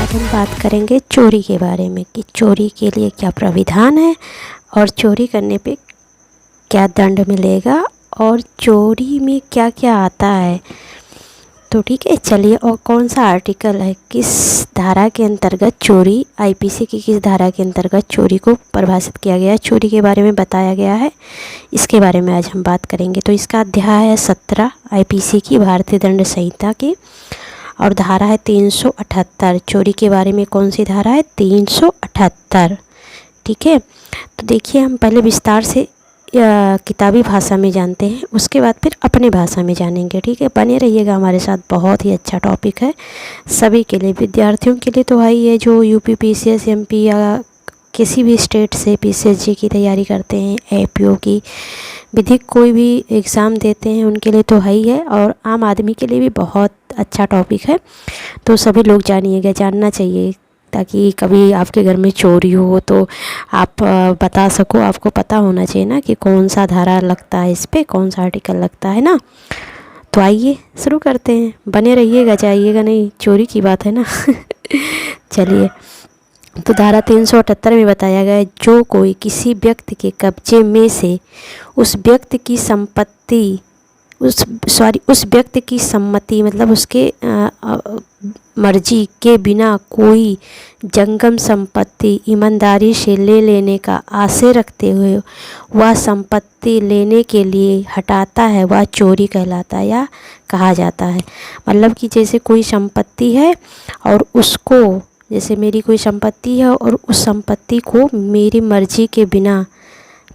आज हम बात करेंगे चोरी के बारे में कि चोरी के लिए क्या प्राविधान है और चोरी करने पे क्या दंड मिलेगा और चोरी में क्या क्या आता है। तो ठीक है, चलिए। और कौन सा आर्टिकल है, किस धारा के अंतर्गत चोरी, आईपीसी की किस धारा के अंतर्गत चोरी को परिभाषित किया गया है, चोरी के बारे में बताया गया है, इसके बारे में आज हम बात करेंगे। तो इसका अध्याय है 17 आईपीसी की, भारतीय दंड संहिता की, और धारा है 378। चोरी के बारे में कौन सी धारा है? 378। ठीक है, तो देखिए हम पहले विस्तार से किताबी भाषा में जानते हैं, उसके बाद फिर अपने भाषा में जानेंगे। ठीक है, बने रहिएगा हमारे साथ, बहुत ही अच्छा टॉपिक है सभी के लिए, विद्यार्थियों के लिए तो भाई है जो यूपी पीसीएस एमपी या किसी भी स्टेट से पीसीएसजी की तैयारी करते हैं, एपीओ की, विधिक कोई भी एग्ज़ाम देते हैं, उनके लिए तो है ही है, और आम आदमी के लिए भी बहुत अच्छा टॉपिक है। तो सभी लोग जानिएगा, जानना चाहिए, ताकि कभी आपके घर में चोरी हो तो आप बता सको। आपको पता होना चाहिए ना कि कौन सा धारा लगता है, इस पे कौन सा आर्टिकल लगता है ना। तो आइए शुरू करते हैं, बने रहिएगा, जाइएगा नहीं, चोरी की बात है ना। चलिए, तो धारा 378 में बताया गया है, जो कोई किसी व्यक्ति के कब्जे में से उस व्यक्ति की संपत्ति उस व्यक्ति की सम्मति मतलब उसके मर्जी के बिना कोई जंगम संपत्ति ईमानदारी से ले लेने का आशय रखते हुए वह संपत्ति लेने के लिए हटाता है, वह चोरी कहलाता है या कहा जाता है। मतलब कि जैसे कोई संपत्ति है और उसको, जैसे मेरी कोई संपत्ति है और उस संपत्ति को मेरी मर्जी के बिना,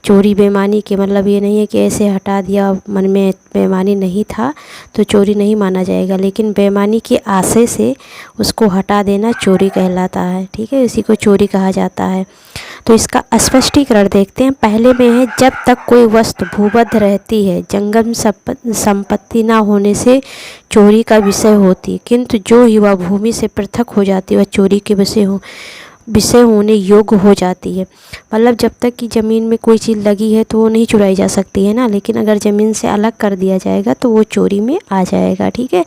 चोरी बेईमानी के मतलब ये नहीं है कि ऐसे हटा दिया, मन में बेईमानी नहीं था तो चोरी नहीं माना जाएगा, लेकिन बेईमानी के आशय से उसको हटा देना चोरी कहलाता है। ठीक है, इसी को चोरी कहा जाता है। तो इसका स्पष्टीकरण देखते हैं। पहले में है, जब तक कोई वस्तु भूबद्ध रहती है, जंगम संपत्ति ना होने से चोरी का विषय होती, किंतु जो ही वह भूमि से पृथक हो जाती है वह चोरी के विषय होने योग्य हो जाती है। मतलब जब तक कि ज़मीन में कोई चीज़ लगी है तो वो नहीं चुराई जा सकती है ना, लेकिन अगर ज़मीन से अलग कर दिया जाएगा तो वो चोरी में आ जाएगा। ठीक है,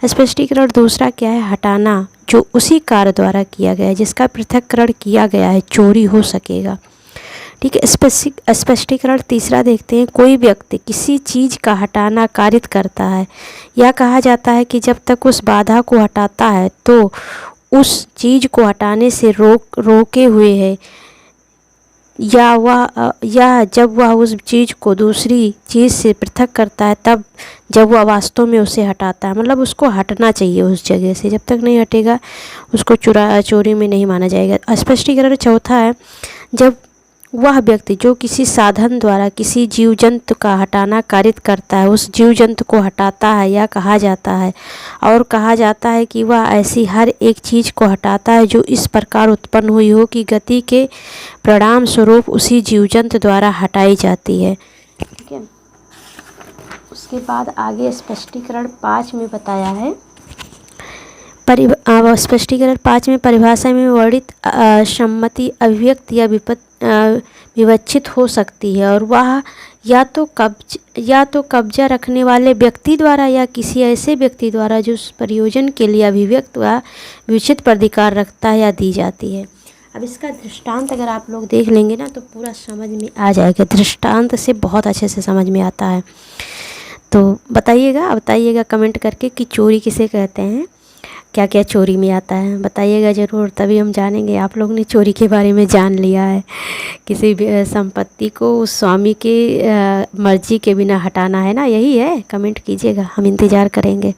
स्पष्टीकरण दूसरा क्या है? हटाना, जो उसी कार्य द्वारा किया गया है जिसका पृथक्करण किया गया है, चोरी हो सकेगा। ठीक है, स्पष्टीकरण तीसरा देखते हैं। कोई व्यक्ति किसी चीज़ का हटाना कारित करता है, यह कहा जाता है कि जब तक उस बाधा को हटाता है तो उस चीज़ को हटाने से रोके हुए है, या जब वह उस चीज़ को दूसरी चीज़ से पृथक करता है, तब जब वह वास्तव में उसे हटाता है। मतलब उसको हटना चाहिए उस जगह से, जब तक नहीं हटेगा उसको चोरी में नहीं माना जाएगा। स्पष्टीकरण चौथा है, जब वह व्यक्ति जो किसी साधन द्वारा किसी जीव जंतु का हटाना कारित करता है, उस जीव जंतु को हटाता है या कहा जाता है, और कहा जाता है कि वह ऐसी हर एक चीज़ को हटाता है जो इस प्रकार उत्पन्न हुई हो कि गति के परिणाम स्वरूप उसी जीव जंतु द्वारा हटाई जाती है। ठीक है, उसके बाद आगे स्पष्टीकरण 5 में बताया है, स्पष्टीकरण 5 में परिभाषा में वर्णित सम्मति अभिव्यक्त या विवक्षित हो सकती है, और वह या तो कब्जा रखने वाले व्यक्ति द्वारा या किसी ऐसे व्यक्ति द्वारा जो उस प्रयोजन के लिए अभिव्यक्त व विवक्षित प्राधिकार रखता है या दी जाती है। अब इसका दृष्टांत अगर आप लोग देख लेंगे ना तो पूरा समझ में आ जाएगा, दृष्टांत से बहुत अच्छे से समझ में आता है। तो बताइएगा कमेंट करके कि चोरी किसे कहते हैं, क्या क्या चोरी में आता है, बताइएगा ज़रूर, तभी हम जानेंगे। आप लोग ने चोरी के बारे में जान लिया है, किसी भी संपत्ति को उस स्वामी के मर्जी के बिना हटाना है ना, यही है। कमेंट कीजिएगा, हम इंतज़ार करेंगे।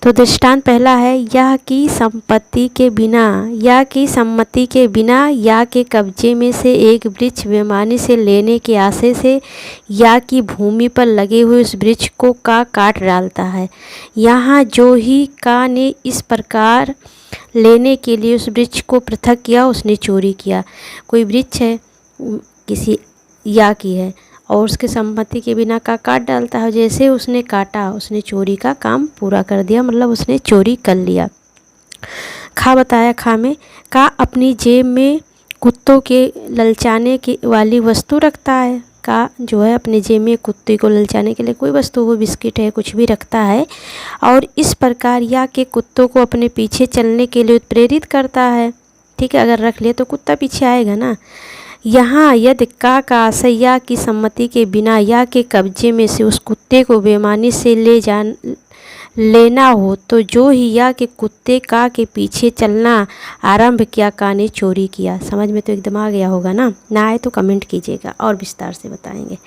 तो दृष्टांत पहला है, या कि संपत्ति के बिना, या कि सम्मति के बिना, या के कब्जे में से एक वृक्ष बेईमानी से लेने के आशय से, या कि भूमि पर लगे हुए उस वृक्ष को काट डालता है। यहाँ जो ही का ने इस प्रकार लेने के लिए उस वृक्ष को पृथक किया, उसने चोरी किया। कोई वृक्ष है किसी या की है और उसके सम्मति के बिना का काट डालता है, जैसे उसने काटा उसने चोरी का काम पूरा कर दिया, मतलब उसने चोरी कर लिया। खा बताया, खा में का अपनी जेब में कुत्तों के ललचाने की वाली वस्तु रखता है, का जो है अपने जेब में कुत्ते को ललचाने के लिए कोई वस्तु, वो बिस्किट है कुछ भी रखता है और इस प्रकार या के कुत्तों को अपने पीछे चलने के लिए प्रेरित करता है। ठीक है, अगर रख ले तो कुत्ता पीछे आएगा ना। यहाँ यदि का आशय या की सम्मति के बिना या के कब्जे में से उस कुत्ते को बेईमानी से लेना हो तो जो ही या के कुत्ते का के पीछे चलना आरंभ किया का ने चोरी किया। समझ में तो एकदम आ गया होगा ना आए तो कमेंट कीजिएगा और विस्तार से बताएंगे।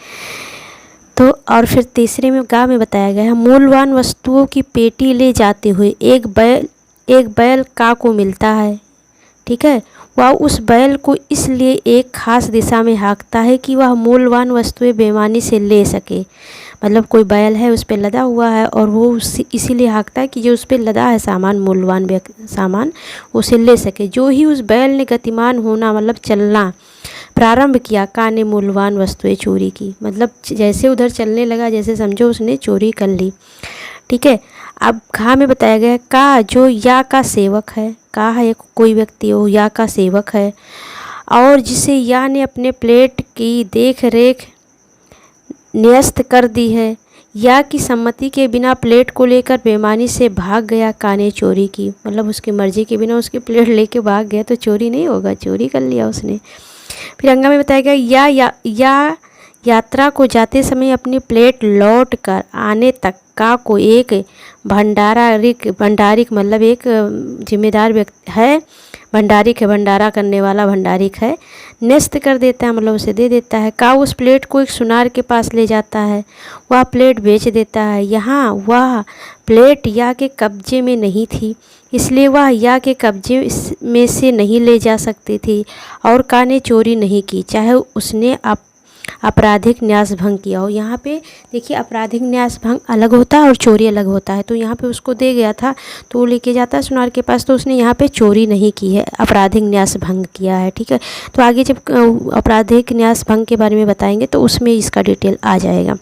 तो और फिर तीसरे में गा में बताया गया है, मूल्यवान वस्तुओं की पेटी ले जाते हुए एक बैल का को मिलता है। ठीक है, वह उस बैल को इसलिए एक खास दिशा में हाँकता है कि वह मूल्यवान वस्तुएं बेईमानी से ले सके। मतलब कोई बैल है उस पर लदा हुआ है और वो इसीलिए हाँकता है कि जो उस पर लदा है सामान, मूल्यवान सामान, उसे ले सके। जो ही उस बैल ने गतिमान होना मतलब चलना प्रारंभ किया का ने मूल्यवान वस्तुएं चोरी की। मतलब जैसे उधर चलने लगा, जैसे समझो उसने चोरी कर ली। ठीक है, अब खा में बताया गया का जो या का सेवक है। का है कोई व्यक्ति हो, या का सेवक है और जिसे या ने अपने प्लेट की देख रेख न्यस्त कर दी है, या की सम्मति के बिना प्लेट को लेकर बेईमानी से भाग गया का ने चोरी की। मतलब उसकी मर्जी के बिना उसकी प्लेट लेके भाग गया तो चोरी नहीं होगा, चोरी कर लिया उसने। फिर अंगा में बताया गया या यात्रा को जाते समय अपनी प्लेट लौट कर आने तक का को एक भंडारिक मतलब एक जिम्मेदार व्यक्ति है, भंडारिक है, भंडारा करने वाला भंडारिक है, न्यस्त कर देता है मतलब उसे दे देता है। का उस प्लेट को एक सुनार के पास ले जाता है, वह प्लेट बेच देता है। यहाँ वह प्लेट या के कब्जे में नहीं थी इसलिए वह या के कब्जे में से नहीं ले जा सकती थी और का ने चोरी नहीं की, चाहे उसने आपराधिक न्यास भंग किया हो। यहाँ पे देखिए आपराधिक न्यास भंग अलग होता है और चोरी अलग होता है। तो यहाँ पे उसको दे गया था तो वो लेके जाता है सुनार के पास, तो उसने यहाँ पे चोरी नहीं की है, आपराधिक न्यास भंग किया है। ठीक है, तो आगे जब आपराधिक न्यास भंग के बारे में बताएंगे तो उसमें इसका डिटेल आ जाएगा।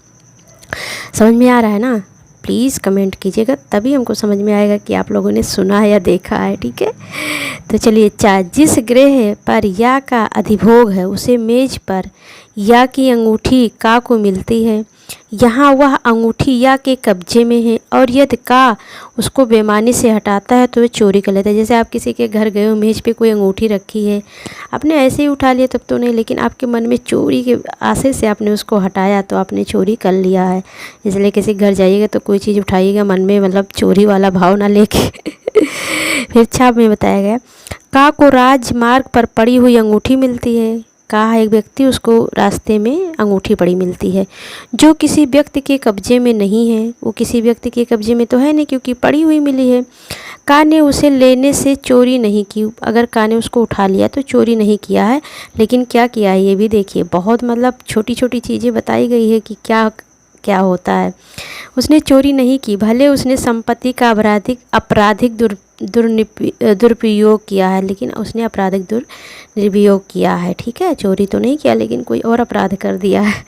समझ में आ रहा है ना? प्लीज़ कमेंट कीजिएगा, तभी हमको समझ में आएगा कि आप लोगों ने सुना है या देखा है। ठीक है, तो चलिए, जिस ग्रह पर या का अधिभोग है उसे मेज पर या की अंगूठी का को मिलती है। यहाँ वह अंगूठी या के कब्जे में है और यदि का उसको बेईमानी से हटाता है तो वह चोरी कर लेता है। जैसे आप किसी के घर गए हो, मेज पे कोई अंगूठी रखी है, आपने ऐसे ही उठा लिया तब तो नहीं, लेकिन आपके मन में चोरी के आशय से आपने उसको हटाया तो आपने चोरी कर लिया है। इसलिए किसी घर जाइएगा तो कोई चीज़ उठाइएगा मन में मतलब चोरी वाला भाव ना लेके। फिर छाप में बताया गया का को राजमार्ग पर पड़ी हुई अंगूठी मिलती है। कहा एक व्यक्ति उसको रास्ते में अंगूठी पड़ी मिलती है जो किसी व्यक्ति के कब्जे में नहीं है। वो किसी व्यक्ति के कब्जे में तो है नहीं क्योंकि पड़ी हुई मिली है। का ने उसे लेने से चोरी नहीं की। अगर का ने उसको उठा लिया तो चोरी नहीं किया है, लेकिन क्या किया है ये भी देखिए। बहुत मतलब छोटी छोटी चीज़ें बताई गई है कि क्या क्या होता है। उसने चोरी नहीं की, भले उसने संपत्ति का आपराधिक दुरुपयोग किया है, लेकिन उसने आपराधिक दुरुपयोग किया है। ठीक है, चोरी तो नहीं किया लेकिन कोई और अपराध कर दिया है।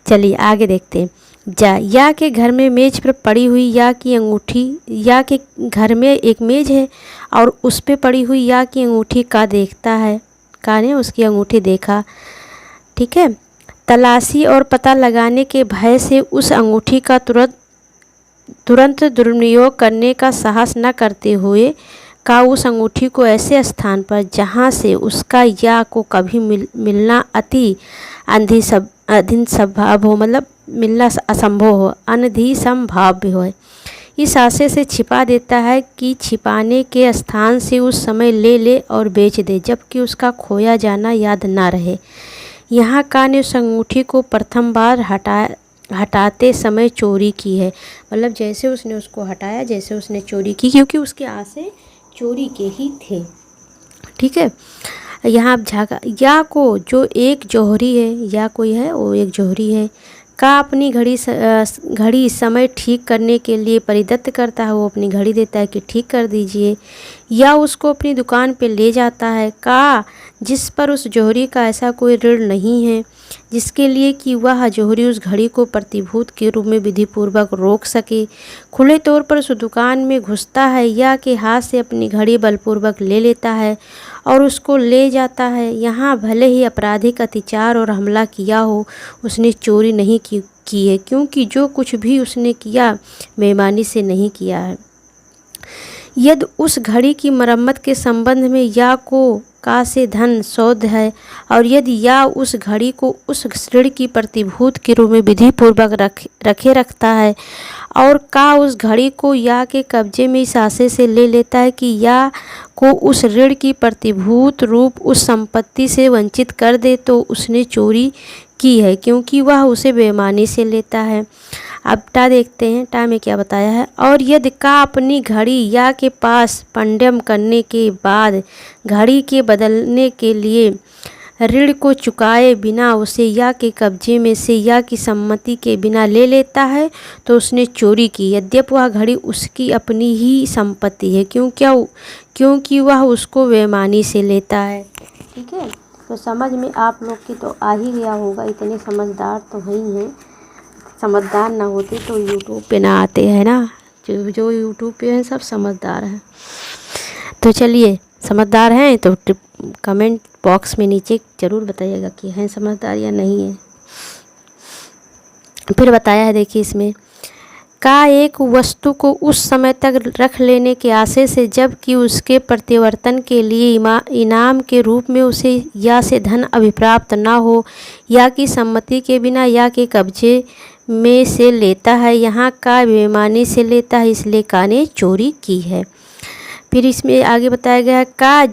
चलिए आगे देखते हैं। या के घर में मेज पर पड़ी हुई या की अंगूठी। या के घर में एक मेज है और उस पर पड़ी हुई या की अंगूठी का देखता है। का ने उसकी अंगूठी देखा। ठीक है, तलाशी और पता लगाने के भय से उस अंगूठी का तुरंत दुरुपयोग करने का साहस न करते हुए का उस अंगूठी को ऐसे स्थान पर जहाँ से उसका या को कभी मिलना अति अधिसंभव हो, मतलब मिलना असंभव हो, अनधिसंभाव्य हो, इस आशय से छिपा देता है कि छिपाने के स्थान से उस समय ले और बेच दे, जबकि उसका खोया जाना याद ना रहे। यहाँ का ने उस अंगूठी को प्रथम बार हटाते समय चोरी की है। मतलब जैसे उसने उसको हटाया, जैसे उसने चोरी की, क्योंकि उसके आशय चोरी के ही थे। ठीक है, यहाँ आप झाका या को जो एक जौहरी है, या कोई है वो एक जौहरी है। का अपनी घड़ी समय ठीक करने के लिए परिदत्त करता है, वो अपनी घड़ी देता है कि ठीक कर दीजिए, या उसको अपनी दुकान पे ले जाता है। का जिस पर उस जौहरी का ऐसा कोई ऋण नहीं है जिसके लिए कि वह जौहरी उस घड़ी को प्रतिभूत के रूप में विधिपूर्वक रोक सके। खुले तौर पर उस दुकान में घुसता है या के हाथ से अपनी घड़ी बलपूर्वक ले लेता है और उसको ले जाता है। यहाँ भले ही आपराधिक अत्याचार और हमला किया हो, उसने चोरी नहीं की है, क्योंकि जो कुछ भी उसने किया बेईमानी से नहीं किया है। यदि उस घड़ी की मरम्मत के संबंध में या को का से धन सौद है और यदि या उस घड़ी को उस ऋण की प्रतिभूत के रूप में विधिपूर्वक रखे रखता है और का उस घड़ी को या के कब्जे में इस आशय से ले लेता है कि या को उस ऋण की प्रतिभूत रूप उस संपत्ति से वंचित कर दे, तो उसने चोरी की है, क्योंकि वह उसे बेईमानी से लेता है। अब टा देखते हैं, टा में क्या बताया है। और यदि का अपनी घड़ी या के पास पंड्यम करने के बाद घड़ी के बदलने के लिए ऋण को चुकाए बिना उसे या के कब्जे में से या की सम्मति के बिना ले लेता है, तो उसने चोरी की, यद्यपि वह घड़ी उसकी अपनी ही संपत्ति है, क्योंकि वह उसको बेईमानी से लेता है। ठीक है, तो समझ में आप लोग की तो आ ही गया होगा, इतने समझदार तो हैं ही हैं। समझदार ना होते तो यूट्यूब पे ना आते हैं ना, जो यूट्यूब पे हैं सब समझदार हैं। तो चलिए, समझदार हैं तो कमेंट बॉक्स में नीचे ज़रूर बताइएगा कि हैं समझदार या नहीं है। फिर बताया है, देखिए इसमें का एक वस्तु को उस समय तक रख लेने के आशय से जबकि उसके प्रत्यावर्तन के लिए इनाम के रूप में उसे या से धन अभिप्राप्त ना हो या की सम्मति के बिना या के कब्जे में से लेता है। यहाँ का बेईमानी से लेता है, इसलिए का ने चोरी की है। फिर इसमें आगे बताया गया है का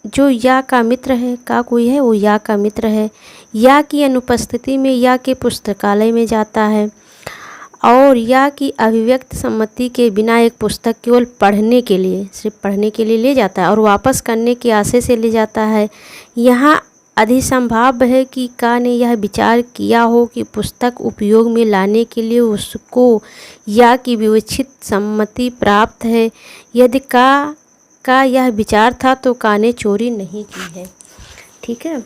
जो या का मित्र है, का कोई है वो या का मित्र है, या की अनुपस्थिति में या के पुस्तकालय में जाता है और या की अभिव्यक्त सम्मति के बिना एक पुस्तक केवल पढ़ने के लिए, सिर्फ पढ़ने के लिए ले जाता है और वापस करने के आशय से ले जाता है। यहाँ अधिसंभाव्य है कि का ने यह विचार किया हो कि पुस्तक उपयोग में लाने के लिए उसको या की विवक्षित सम्मति प्राप्त है। यदि का यह विचार था तो का ने चोरी नहीं की है। ठीक है,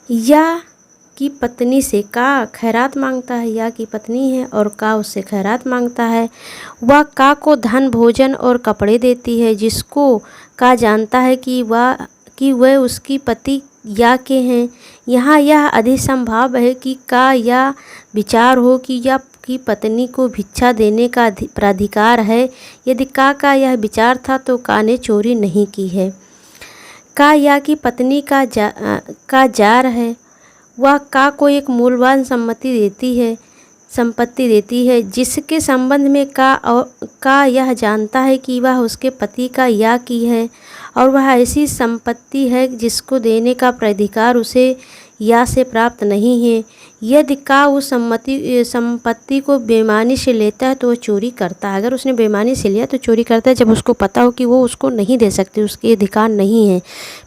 या की पत्नी से का खैरात मांगता है, या की पत्नी है और का उससे खैरात मांगता है। वह का को धन, भोजन और कपड़े देती है, जिसको का जानता है कि वह उसकी पति या के हैं। यहाँ यह अधिसंभाव है कि का या विचार हो कि या की पत्नी को भिक्षा देने का प्राधिकार है। यदि का यह विचार था तो का ने चोरी नहीं की है। का या की पत्नी का जार है, वह का को एक मूल्यवान संपत्ति देती है जिसके संबंध में का यह जानता है कि वह उसके पति का या की है और वह ऐसी संपत्ति है जिसको देने का प्राधिकार उसे या से प्राप्त नहीं है। यदि का उस संपत्ति को बेईमानी से लेता है तो वह चोरी करता है। अगर उसने बेईमानी से लिया तो चोरी करता है, जब उसको पता हो कि वो उसको नहीं दे सकती, उसके अधिकार नहीं है,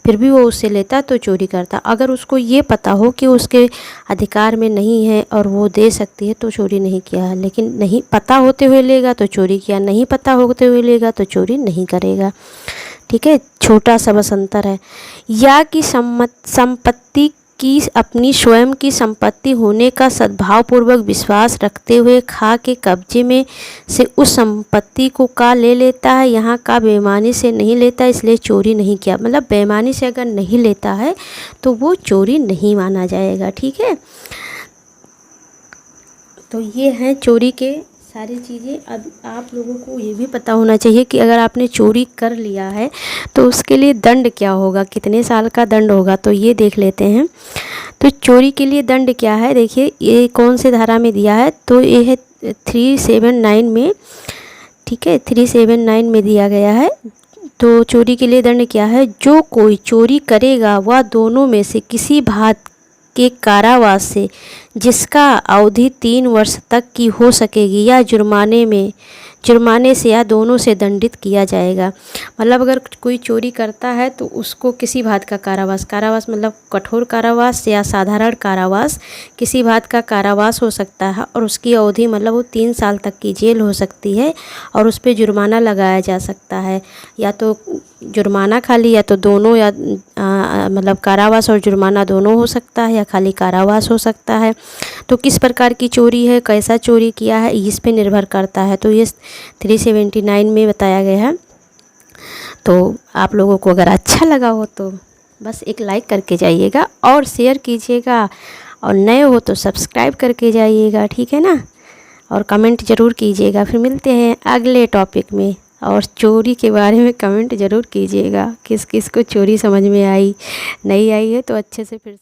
फिर भी वो उससे लेता है तो चोरी करता है। अगर उसको ये पता हो कि उसके अधिकार में नहीं है और वो दे सकती है तो चोरी नहीं किया, लेकिन नहीं पता होते हुए लेगा तो चोरी किया, नहीं पता होते हुए लेगा तो चोरी नहीं करेगा। ठीक है, छोटा सा बस अंतर है। या की संपत्ति की अपनी स्वयं की संपत्ति होने का सद्भावपूर्वक विश्वास रखते हुए खा के कब्जे में से उस संपत्ति को का ले लेता है। यहाँ का बेईमानी से नहीं लेता, इसलिए चोरी नहीं किया। मतलब बेईमानी से अगर नहीं लेता है तो वो चोरी नहीं माना जाएगा। ठीक है, तो ये हैं चोरी के सारी चीज़ें। अब आप लोगों को ये भी पता होना चाहिए कि अगर आपने चोरी कर लिया है तो उसके लिए दंड क्या होगा, कितने साल का दंड होगा, तो ये देख लेते हैं। तो चोरी के लिए दंड क्या है, देखिए ये कौन से धारा में दिया है, तो ये है 379 में। ठीक है, 379 में दिया गया है। तो चोरी के लिए दंड क्या है, जो कोई चोरी करेगा वह दोनों में से किसी भात के कारावास से जिसका अवधि 3 वर्ष तक की हो सकेगी या जुर्माने से या दोनों से दंडित किया जाएगा। मतलब अगर कोई चोरी करता है तो उसको किसी भात का कारावास मतलब कठोर कारावास या साधारण कारावास, किसी भात का कारावास हो सकता है और उसकी अवधि मतलब वो 3 साल तक की जेल हो सकती है और उस पर जुर्माना लगाया जा सकता है, या तो जुर्माना खाली, या तो दोनों, या मतलब कारावास और जुर्माना दोनों हो सकता है, या खाली कारावास हो सकता है। तो किस प्रकार की चोरी है, कैसा चोरी किया है, इस पे निर्भर करता है। तो ये 379 में बताया गया है। तो आप लोगों को अगर अच्छा लगा हो तो बस एक लाइक करके जाइएगा और शेयर कीजिएगा, और नए हो तो सब्सक्राइब करके जाइएगा, ठीक है ना। और कमेंट ज़रूर कीजिएगा। फिर मिलते हैं अगले टॉपिक में, और चोरी के बारे में कमेंट ज़रूर कीजिएगा, किस किस को चोरी समझ में आई, नहीं आई है तो अच्छे से फिर